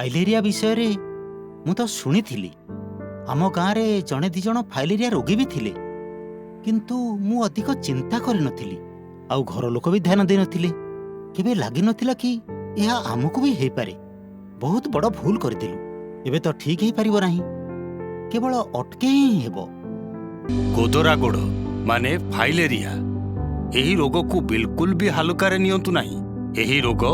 Filaria विषय रे मु तो शुणी आम गाँव रे जड़े दी जण फाइलेरिया रोगी भी थिले, किंतु मु अधिक चिंता करि नथिली आउ घर लोक भी ध्यान दे नथिले। केबे लागि नथिला कि यह आमको भी हेई पारे। बहुत बड़ भूल करदिलु। एबे तो ठीक हेई परिबो नाही, केवल अटके ही हेबो। गोदरा गोड़ माने फाइलेरिया एही रोग को बिल्कुल भी हालुकारे नियंतु नाही। एही रोग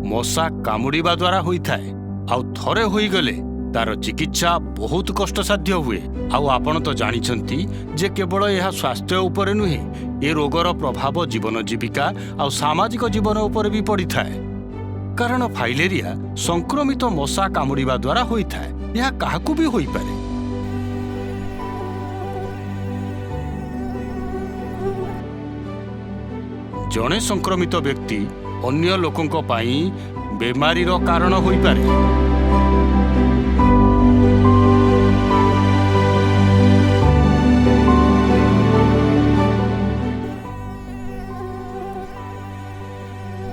मशा कामुड़िबा द्वारा होई थाए आउ थरे होई गले तार चिकित्सा बहुत कष्टसाध्य हुए। आउ आपण तो जानिछंती जे केवल यह स्वास्थ्य उपरे नुहे, ए रोगर प्रभाव जीवन जीविका आउ सामाजिक जीवन उपरे भी पड़ी थाए। कारण फाइलेरिया संक्रमित मशा कामुड़िबा द्वारा होई थाए। यह काहाकू भी होई पारे। जड़े संक्रमित व्यक्ति अन्य लोकों पाई बेमारी रो कारण होई पारे।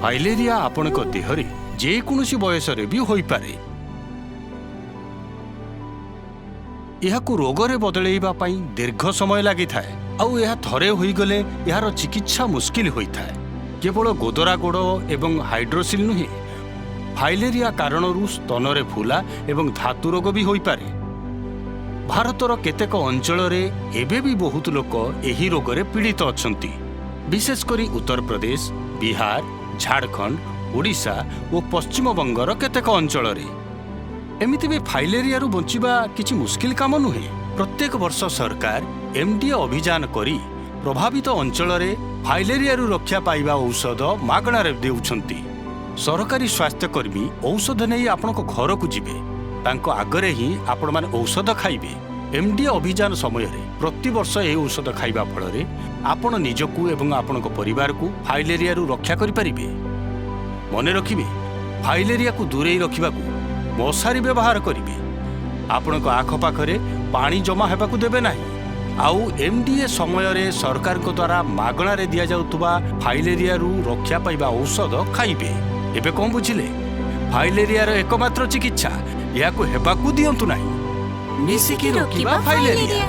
फाइलेरिया आपणक देहरे जेकोसी बयस रे भी होई पारे। यहाकू रोगरे बदलैबा पाई दीर्घ समय लागि थाए आउ यह थरे होई गले यार चिकित्सा मुश्किल होई थाए। केवल गोदरा गोड़ एवं हाइड्रोसिल नुहे, फाइलेरिया कारणरू स्तनरे फुला एवं धातु रोग भी होई पारे। भारतर केतेक अंचल रे एबे भी बहुत लोक एही रोगरे पीड़ित अछंती, विशेष करी उत्तर प्रदेश, बिहार, झारखंड, ओडिशा और पश्चिम बंगर केतेक अंचल रे। एमिति भी फाइलेरिया रु बंचिबा किछि मुश्किल काम नुहे। प्रत्येक वर्ष सरकार एमडीए अभियान करी प्रभावित अंचल रे फाइलेरिया रु रक्षा पाइबा औषध मागणा रे देउछंती। सरकारी स्वास्थ्यकर्मी औषध नहीं आपनको घर को जिबे, तांको आगरे ही आपण माने औषध खाइबे। एमडीए अभियान समय रे प्रति वर्ष ए औषध खाइबा फल रे आपण निजकू एवं आपनको परिवार को फाइलेरिया रु रक्षा करि परिबे। मने रखिबे, फाइलेरिया को दूरेई रखिबाकू मशारी व्यवहार करिबे। आपनको आखपाखरे पानी जमा हेबाकू देबे नाही। आउ एमडीए समय रे सरकार को द्वारा मागणा रे दिया जाउतबा फाइलेरिया रु रक्षा पाइबा औषध खाइबे। एबे कोन बुझिले? फाइलेरिया रो एकमात्र चिकित्सा याकू हेबाकू दियंतु नाही। मिसिकी रोकिबा फाइलेरिया।